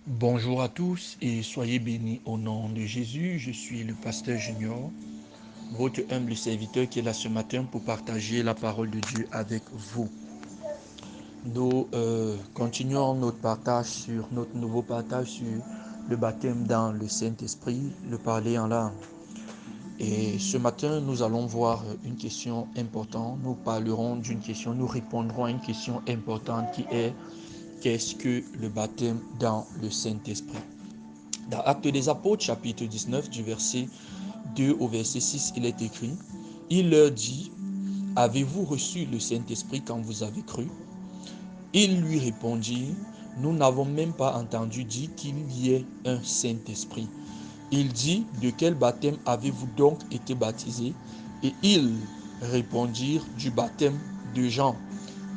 Bonjour à tous et soyez bénis au nom de Jésus. Je suis le pasteur Junior, votre humble serviteur qui est là ce matin pour partager la parole de Dieu avec vous. Nous continuons notre nouveau partage sur le baptême dans le Saint-Esprit, le parler en langue. Et ce matin, nous allons voir une question importante. Nous parlerons d'une question, nous répondrons à une question importante qui est: qu'est-ce que le baptême dans le Saint-Esprit? Dans Actes des Apôtres, chapitre 19, du verset 2 au verset 6, il est écrit: il leur dit, avez-vous reçu le Saint-Esprit quand vous avez cru? Ils lui répondirent, nous n'avons même pas entendu dire qu'il y ait un Saint-Esprit. Il dit, de quel baptême avez-vous donc été baptisés? Et ils répondirent, du baptême de Jean.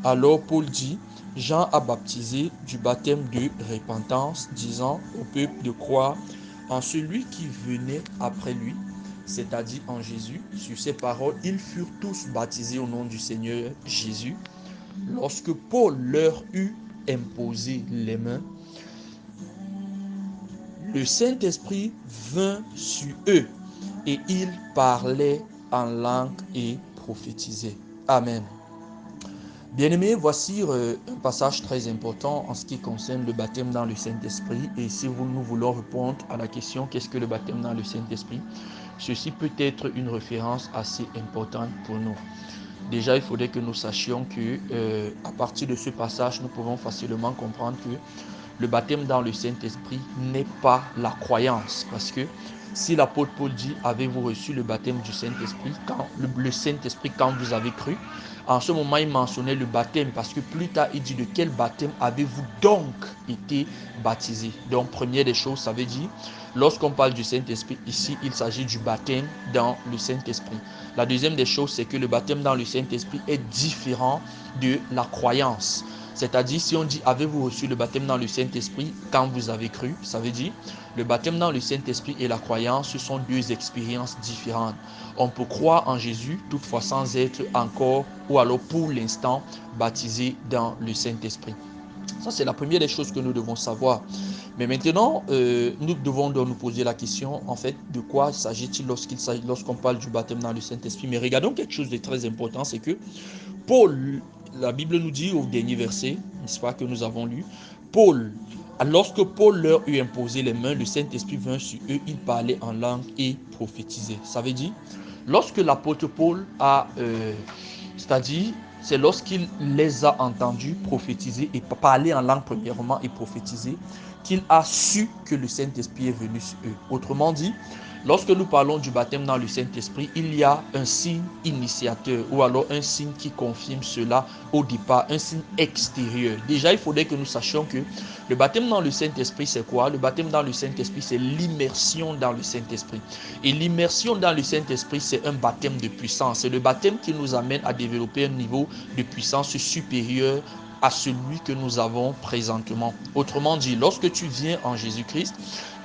Alors Paul dit, Jean a baptisé du baptême de repentance, disant au peuple de croire en celui qui venait après lui, c'est-à-dire en Jésus. Sur ces paroles, ils furent tous baptisés au nom du Seigneur Jésus. Lorsque Paul leur eut imposé les mains, le Saint-Esprit vint sur eux et ils parlaient en langue et prophétisaient. Amen. Bien-aimés, voici un passage très important en ce qui concerne le baptême dans le Saint-Esprit. Et si nous voulons répondre à la question qu'est-ce que le baptême dans le Saint-Esprit, ceci peut être une référence assez importante pour nous. Déjà, il faudrait que nous sachions que à partir de ce passage, nous pouvons facilement comprendre que le baptême dans le Saint-Esprit n'est pas la croyance. Parce que si l'apôtre Paul dit, avez-vous reçu le baptême du Saint-Esprit, le Saint-Esprit quand vous avez cru, en ce moment il mentionnait le baptême parce que plus tard il dit, de quel baptême avez-vous donc été baptisé? Donc première des choses, ça veut dire, lorsqu'on parle du Saint-Esprit, ici il s'agit du baptême dans le Saint-Esprit. La deuxième des choses, c'est que le baptême dans le Saint-Esprit est différent de la croyance. C'est-à-dire, si on dit, avez-vous reçu le baptême dans le Saint-Esprit quand vous avez cru? Ça veut dire, le baptême dans le Saint-Esprit et la croyance, ce sont deux expériences différentes. On peut croire en Jésus, toutefois sans être encore, ou alors pour l'instant, baptisé dans le Saint-Esprit. Ça, c'est la première des choses que nous devons savoir. Mais maintenant, nous devons donc nous poser la question, en fait, de quoi s'agit-il lorsqu'on parle du baptême dans le Saint-Esprit? Mais regardons quelque chose de très important, c'est que Paul, la Bible nous dit au dernier verset, n'est-ce pas, que nous avons lu, Paul, lorsque Paul leur eut imposé les mains, le Saint-Esprit vint sur eux, ils parlaient en langue et prophétisaient. Ça veut dire, lorsque l'apôtre Paul c'est-à-dire, c'est lorsqu'il les a entendus prophétiser et parler en langue premièrement et prophétiser, qu'il a su que le Saint-Esprit est venu sur eux. Autrement dit, lorsque nous parlons du baptême dans le Saint-Esprit, il y a un signe initiateur ou alors un signe qui confirme cela au départ, un signe extérieur. Déjà, il faudrait que nous sachions que le baptême dans le Saint-Esprit, c'est quoi? Le baptême dans le Saint-Esprit, c'est l'immersion dans le Saint-Esprit. Et l'immersion dans le Saint-Esprit, c'est un baptême de puissance. C'est le baptême qui nous amène à développer un niveau de puissance supérieur à celui que nous avons présentement. Autrement dit, lorsque tu viens en Jésus-Christ,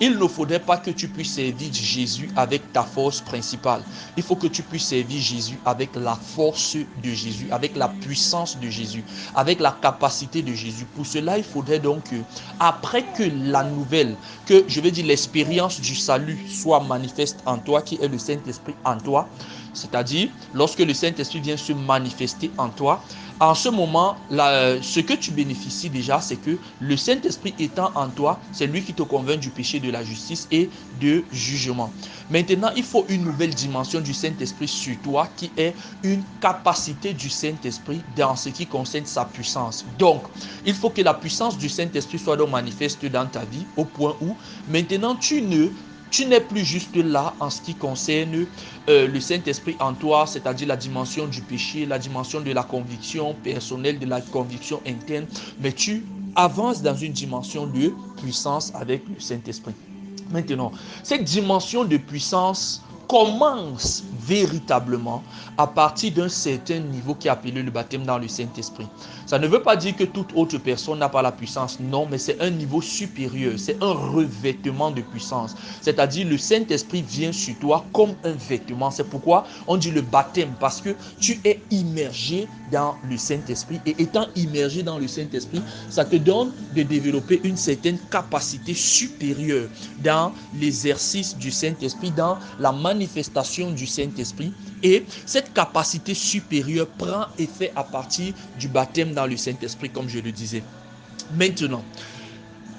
il ne faudrait pas que tu puisses servir Jésus avec ta force principale. Il faut que tu puisses servir Jésus avec la force de Jésus, avec la puissance de Jésus, avec la capacité de Jésus. Pour cela, il faudrait donc que, après que la nouvelle, que je veux dire l'expérience du salut soit manifeste en toi, qui est le Saint-Esprit en toi, c'est-à-dire lorsque le Saint-Esprit vient se manifester en toi, en ce moment, ce que tu bénéficies déjà, c'est que le Saint-Esprit étant en toi, c'est lui qui te convainc du péché, de la justice et de jugement. Maintenant, il faut une nouvelle dimension du Saint-Esprit sur toi qui est une capacité du Saint-Esprit dans ce qui concerne sa puissance. Donc, il faut que la puissance du Saint-Esprit soit donc manifeste dans ta vie au point où maintenant tu n'es plus juste là en ce qui concerne le Saint-Esprit en toi, c'est-à-dire la dimension du péché, la dimension de la conviction personnelle, de la conviction interne, mais tu avances dans une dimension de puissance avec le Saint-Esprit. Maintenant, cette dimension de puissance commence véritablement à partir d'un certain niveau qui est appelé le baptême dans le Saint-Esprit. Ça ne veut pas dire que toute autre personne n'a pas la puissance. Non, mais c'est un niveau supérieur. C'est un revêtement de puissance. C'est-à-dire le Saint-Esprit vient sur toi comme un vêtement. C'est pourquoi on dit le baptême, parce que tu es immergé dans le Saint-Esprit. Et étant immergé dans le Saint-Esprit, ça te donne de développer une certaine capacité supérieure dans l'exercice du Saint-Esprit, dans la manifestation du Saint-Esprit. Et cette capacité supérieure prend effet à partir du baptême dans le Saint-Esprit, comme je le disais. Maintenant,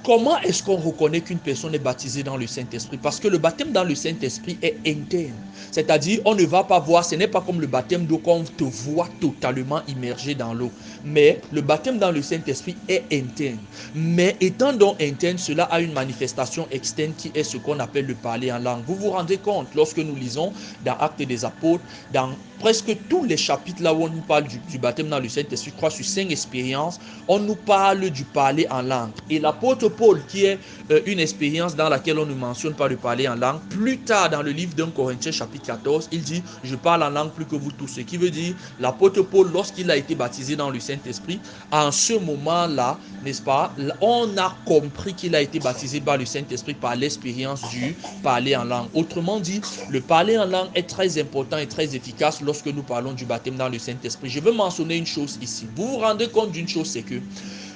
comment est-ce qu'on reconnaît qu'une personne est baptisée dans le Saint-Esprit? Parce que le baptême dans le Saint-Esprit est interne. C'est-à-dire, on ne va pas voir, ce n'est pas comme le baptême d'eau qu'on te voit totalement immergé dans l'eau. Mais le baptême dans le Saint-Esprit est interne. Mais étant donc interne, cela a une manifestation externe qui est ce qu'on appelle le parler en langue. Vous vous rendez compte, lorsque nous lisons dans Actes des Apôtres, dans presque tous les chapitres là où on nous parle du baptême dans le Saint-Esprit, je crois sur 5 expériences, on nous parle du parler en langue. Et l'apôtre Paul, qui est une expérience dans laquelle on ne mentionne pas le parler en langue, plus tard dans le livre d'un Corinthiens chapitre 14, il dit « Je parle en langue plus que vous tous ». Ce qui veut dire, l'apôtre Paul, lorsqu'il a été baptisé dans le Saint-Esprit, en ce moment-là, n'est-ce pas, on a compris qu'il a été baptisé par le Saint-Esprit par l'expérience du parler en langue. Autrement dit, le parler en langue est très important et très efficace lorsque nous parlons du baptême dans le Saint-Esprit. Je veux mentionner une chose ici. Vous vous rendez compte d'une chose, c'est que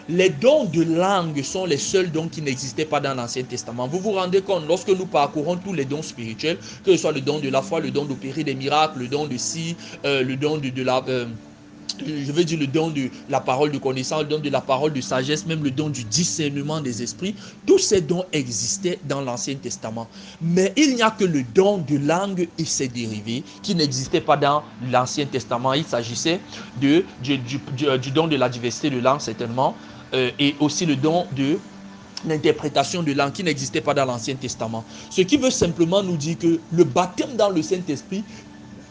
les dons de langue sont les seuls dons qui n'existaient pas dans l'Ancien Testament. Vous vous rendez compte, lorsque nous parcourons tous les dons spirituels, que ce soit le don de la foi, le don d'opérer des miracles, le don de le don de la... je veux dire le don de la parole de connaissance, le don de la parole de sagesse, même le don du discernement des esprits, tous ces dons existaient dans l'Ancien Testament. Mais il n'y a que le don de langue et ses dérivés qui n'existaient pas dans l'Ancien Testament. Il s'agissait du don de la diversité de langues, certainement, et aussi le don de l'interprétation de langue qui n'existait pas dans l'Ancien Testament. Ce qui veut simplement nous dire que le baptême dans le Saint-Esprit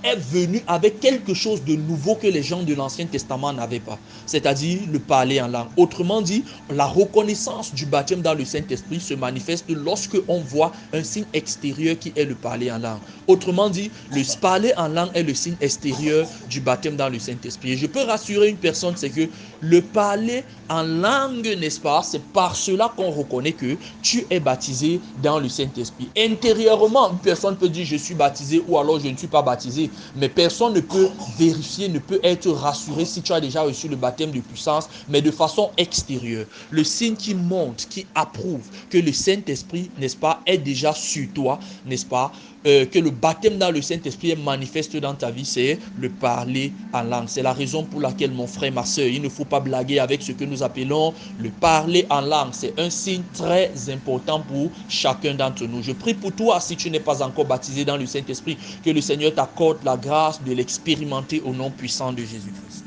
est venu avec quelque chose de nouveau que les gens de l'Ancien Testament n'avaient pas, c'est-à-dire le parler en langue. Autrement dit, la reconnaissance du baptême dans le Saint-Esprit se manifeste lorsque on voit un signe extérieur qui est le parler en langue. Autrement dit, le parler en langue est le signe extérieur du baptême dans le Saint-Esprit. Et je peux rassurer une personne, c'est que le parler en langue, n'est-ce pas, c'est par cela qu'on reconnaît que tu es baptisé dans le Saint-Esprit. Intérieurement, une personne peut dire je suis baptisé ou alors je ne suis pas baptisé, mais personne ne peut vérifier, ne peut être rassuré si tu as déjà reçu le baptême de puissance, mais de façon extérieure. Le signe qui montre, qui approuve que le Saint-Esprit, n'est-ce pas, est déjà sur toi, n'est-ce pas, que le baptême dans le Saint-Esprit est manifeste dans ta vie, c'est le parler en langue. C'est la raison pour laquelle, mon frère, ma soeur, il ne faut pas blaguer avec ce que nous appelons le parler en langue. C'est un signe très important pour chacun d'entre nous. Je prie pour toi, si tu n'es pas encore baptisé dans le Saint-Esprit, que le Seigneur t'accorde la grâce de l'expérimenter au nom puissant de Jésus-Christ.